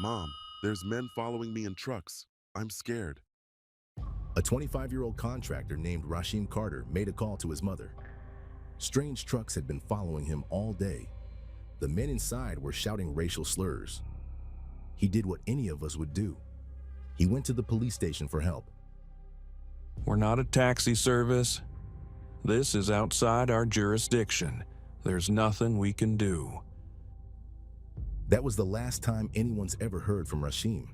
Mom, there's men following me in trucks. I'm scared. A 25-year-old contractor named Rasheem Carter made a call to his mother. Strange trucks had been following him all day. The men inside were shouting racial slurs. He did what any of us would do. He went to the police station for help. We're not a taxi service. This is outside our jurisdiction. There's nothing we can do. That was the last time anyone's ever heard from Rasheem.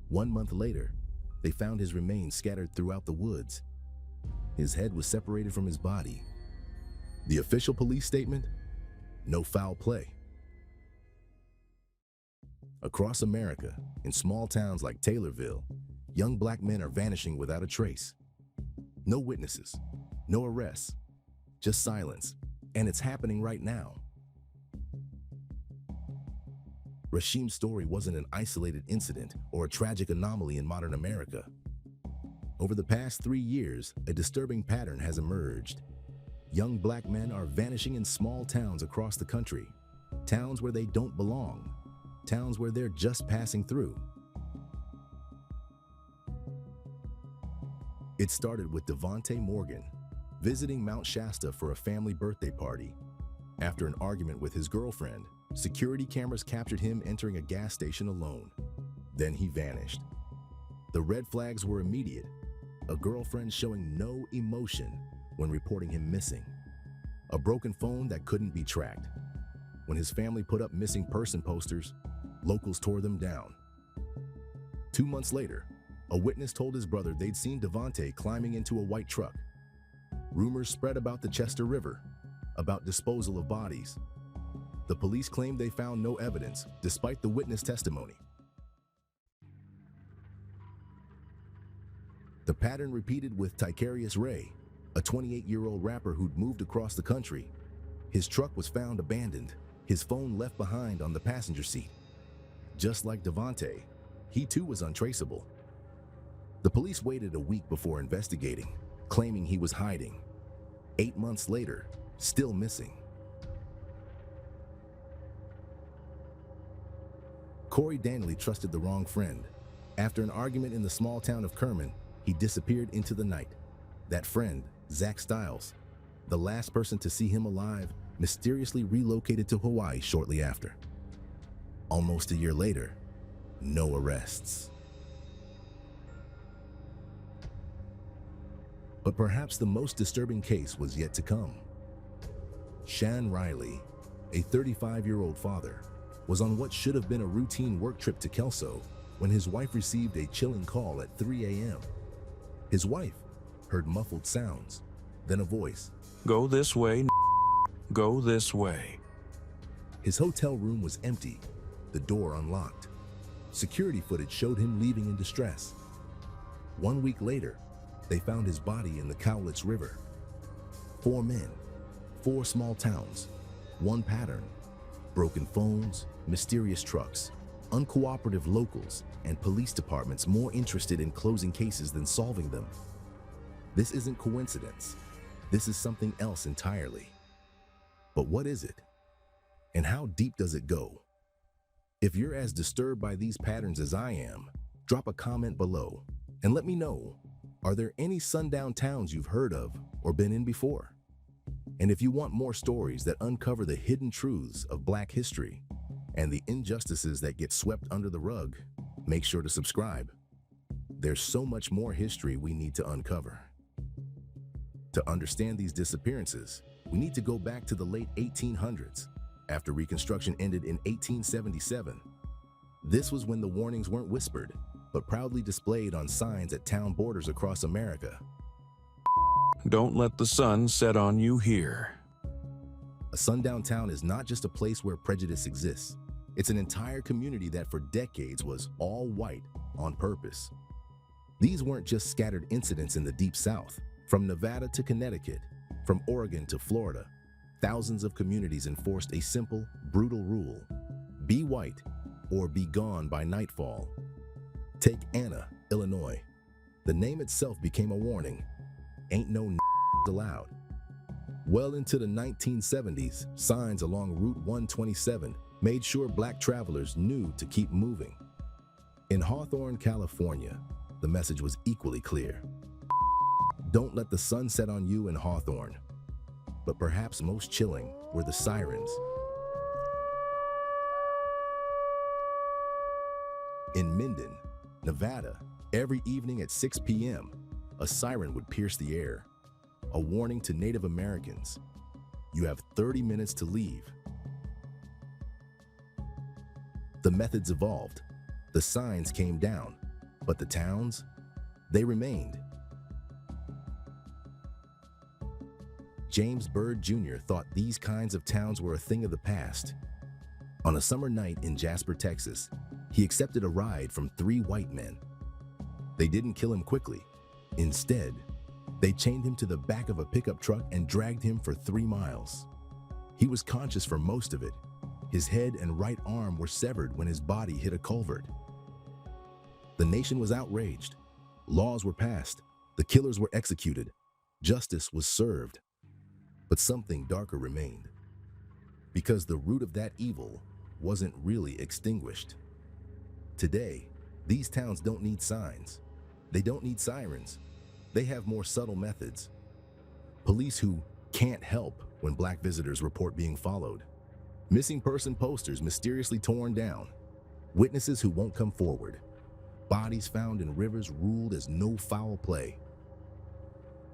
1 month later, they found his remains scattered throughout the woods. His head was separated from his body. The official police statement? No foul play. Across America, in small towns like Taylorville, young black men are vanishing without a trace. No witnesses, no arrests, just silence, and it's happening right now. Rasheem's story wasn't an isolated incident or a tragic anomaly in modern America. Over the past 3 years, a disturbing pattern has emerged. Young black men are vanishing in small towns across the country, towns where they don't belong, towns where they're just passing through. It started with Devontae Morgan visiting Mount Shasta for a family birthday party. After an argument with his girlfriend, security cameras captured him entering a gas station alone. Then he vanished. The red flags were immediate, a girlfriend showing no emotion when reporting him missing, a broken phone that couldn't be tracked. When his family put up missing person posters, locals tore them down. 2 months later, a witness told his brother they'd seen Devontae climbing into a white truck. Rumors spread about the Chester River, about disposal of bodies. The police claimed they found no evidence, despite the witness testimony. The pattern repeated with Ticarius Ray, a 28-year-old rapper who'd moved across the country. His truck was found abandoned, his phone left behind on the passenger seat. Just like Devontae, he too was untraceable. The police waited a week before investigating, claiming he was hiding. 8 months later, still missing. Corey Danley trusted the wrong friend. After an argument in the small town of Kerman, he disappeared into the night. That friend, Zach Stiles, the last person to see him alive, mysteriously relocated to Hawaii shortly after. Almost a year later, no arrests. But perhaps the most disturbing case was yet to come. Shan Riley, a 35-year-old father, was on what should have been a routine work trip to Kelso when his wife received a chilling call at 3 a.m. His wife heard muffled sounds, then a voice. Go this way, go this way. His hotel room was empty, the door unlocked. Security footage showed him leaving in distress. 1 week later, they found his body in the Cowlitz River. 4 men, 4 small towns, one pattern: broken phones, mysterious trucks, uncooperative locals, and police departments more interested in closing cases than solving them. This isn't coincidence. This is something else entirely. But what is it? And how deep does it go? If you're as disturbed by these patterns as I am, drop a comment below and let me know. Are there any sundown towns you've heard of or been in before? And if you want more stories that uncover the hidden truths of Black history and the injustices that get swept under the rug, make sure to subscribe. There's so much more history we need to uncover. To understand these disappearances, we need to go back to the late 1800s, after Reconstruction ended in 1877. This was when the warnings weren't whispered, but proudly displayed on signs at town borders across America. Don't let the sun set on you here. A sundown town is not just a place where prejudice exists. It's an entire community that for decades was all white on purpose. These weren't just scattered incidents in the Deep South. From Nevada to Connecticut, from Oregon to Florida, thousands of communities enforced a simple, brutal rule: be white or be gone by nightfall. Take Anna, Illinois. The name itself became a warning. Ain't no allowed. Well into the 1970s, signs along Route 127 made sure black travelers knew to keep moving. In Hawthorne, California, the message was equally clear. Don't let the sun set on you in Hawthorne. But perhaps most chilling were the sirens. In Minden, Nevada, every evening at 6 p.m., a siren would pierce the air, a warning to Native Americans. You have 30 minutes to leave. The methods evolved. The signs came down, but the towns, they remained. James Byrd Jr. thought these kinds of towns were a thing of the past. On a summer night in Jasper, Texas, he accepted a ride from 3 white men. They didn't kill him quickly. Instead, they chained him to the back of a pickup truck and dragged him for 3 miles. He was conscious for most of it. His head and right arm were severed when his body hit a culvert. The nation was outraged. Laws were passed. The killers were executed. Justice was served. But something darker remained. Because the root of that evil wasn't really extinguished. Today, these towns don't need signs. They don't need sirens. They have more subtle methods. Police who can't help when black visitors report being followed. Missing person posters mysteriously torn down. Witnesses who won't come forward. Bodies found in rivers ruled as no foul play.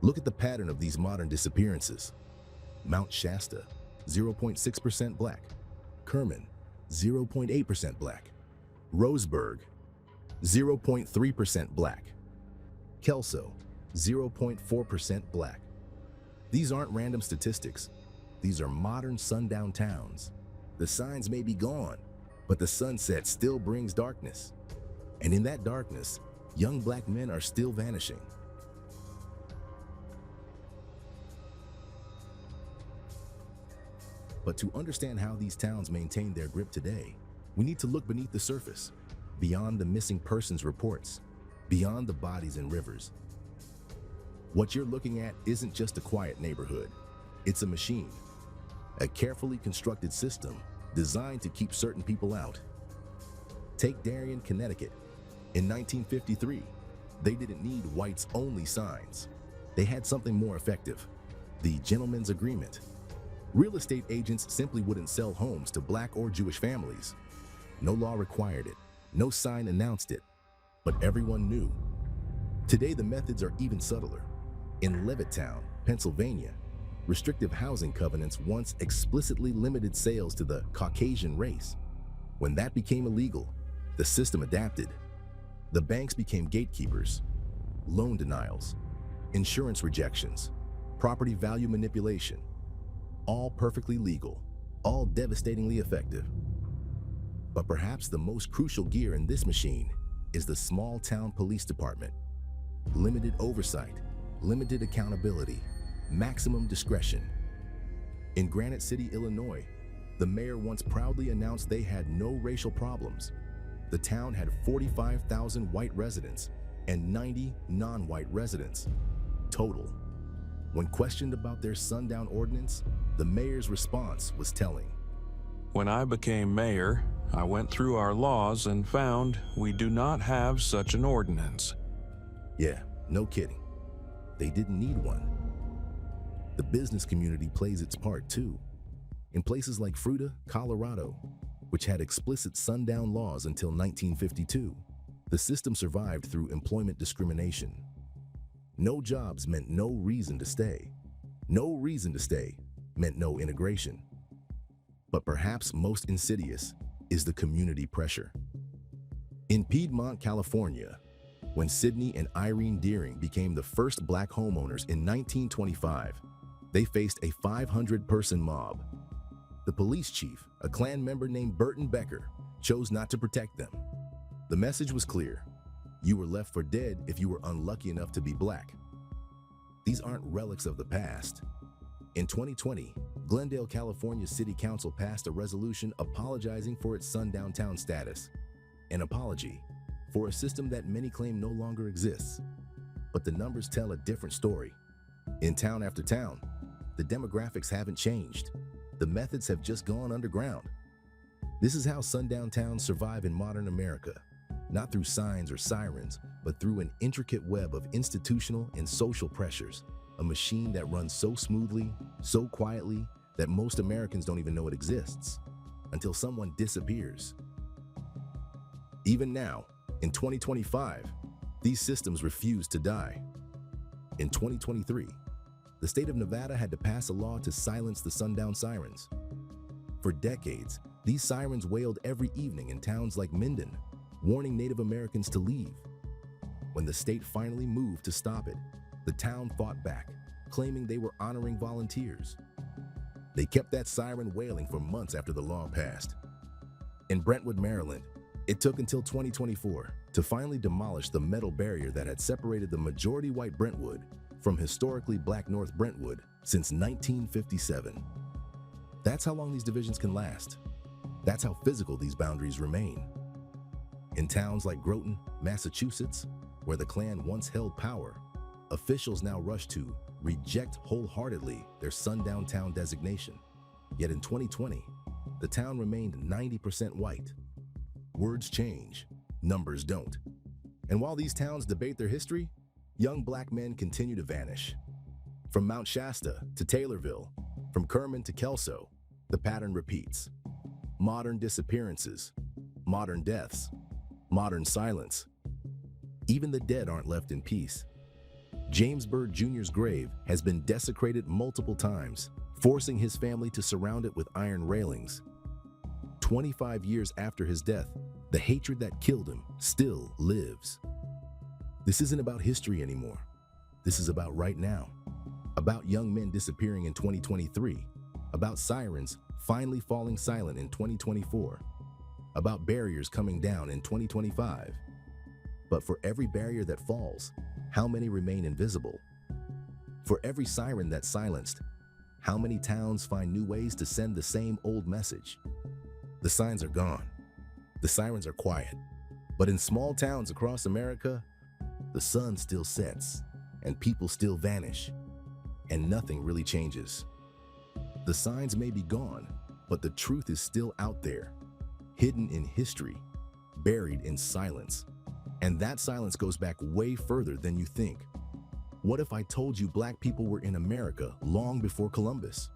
Look at the pattern of these modern disappearances. Mount Shasta, 0.6% black. Kerman, 0.8% black. Roseburg, 0.3% black. Kelso, 0.4% black. These aren't random statistics. These are modern sundown towns. The signs may be gone, but the sunset still brings darkness. And in that darkness, young black men are still vanishing. But to understand how these towns maintain their grip today, we need to look beneath the surface, beyond the missing persons reports, beyond the bodies in rivers. What you're looking at isn't just a quiet neighborhood. It's a machine, a carefully constructed system designed to keep certain people out. Take Darien, Connecticut. In 1953, they didn't need whites-only signs. They had something more effective, the gentleman's agreement. Real estate agents simply wouldn't sell homes to black or Jewish families. No law required it, no sign announced it, but everyone knew. Today, the methods are even subtler. In Levittown, Pennsylvania, restrictive housing covenants once explicitly limited sales to the Caucasian race. When that became illegal, the system adapted. The banks became gatekeepers. Loan denials, insurance rejections, property value manipulation, all perfectly legal, all devastatingly effective. But perhaps the most crucial gear in this machine is the small town police department. Limited oversight, limited accountability, maximum discretion. In Granite City, Illinois, the mayor once proudly announced they had no racial problems. The town had 45,000 white residents and 90 non-white residents total. When questioned about their sundown ordinance, the mayor's response was telling. When I became mayor, I went through our laws and found we do not have such an ordinance. Yeah, no kidding. They didn't need one. The business community plays its part too. In places like Fruita, Colorado, which had explicit sundown laws until 1952, the system survived through employment discrimination. No jobs meant no reason to stay. No reason to stay meant no integration. But perhaps most insidious is the community pressure. In Piedmont, California, when Sidney and Irene Deering became the first black homeowners in 1925, they faced a 500-person mob. The police chief, a Klan member named Burton Becker, chose not to protect them. The message was clear. You were left for dead if you were unlucky enough to be black. These aren't relics of the past. In 2020, Glendale, California City Council passed a resolution apologizing for its sundown town status. An apology for a system that many claim no longer exists. But the numbers tell a different story. In town after town, the demographics haven't changed. The methods have just gone underground. This is how sundown towns survive in modern America, not through signs or sirens, but through an intricate web of institutional and social pressures, a machine that runs so smoothly, so quietly, that most Americans don't even know it exists, until someone disappears. Even now, in 2025, these systems refuse to die. In 2023, the state of Nevada had to pass a law to silence the sundown sirens. For decades, these sirens wailed every evening in towns like Minden, warning Native Americans to leave. When the state finally moved to stop it, the town fought back, claiming they were honoring volunteers. They kept that siren wailing for months after the law passed. In Brentwood, Maryland, it took until 2024 to finally demolish the metal barrier that had separated the majority white Brentwood from historically black North Brentwood since 1957. That's how long these divisions can last. That's how physical these boundaries remain. In towns like Groton, Massachusetts, where the Klan once held power, officials now rush to reject wholeheartedly their sundown town designation. Yet in 2020, the town remained 90% white. Words change, numbers don't. And while these towns debate their history, young black men continue to vanish. From Mount Shasta to Taylorville, from Kerman to Kelso, the pattern repeats. Modern disappearances, modern deaths, modern silence. Even the dead aren't left in peace. James Byrd Jr.'s grave has been desecrated multiple times, forcing his family to surround it with iron railings. 25 years after his death, the hatred that killed him still lives. This isn't about history anymore. This is about right now. About young men disappearing in 2023. About sirens finally falling silent in 2024. About barriers coming down in 2025. But for every barrier that falls, how many remain invisible? For every siren that's silenced, how many towns find new ways to send the same old message? The signs are gone. The sirens are quiet. But in small towns across America, the sun still sets and people still vanish, and nothing really changes. The signs may be gone, but the truth is still out there, hidden in history, buried in silence. And that silence goes back way further than you think. What if I told you black people were in America long before Columbus?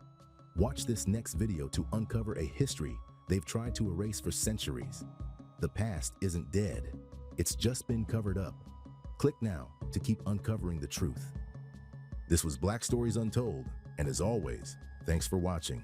Watch this next video to uncover a history they've tried to erase for centuries. The past isn't dead. It's just been covered up. Click now to keep uncovering the truth. This was Black Stories Untold, and as always, thanks for watching.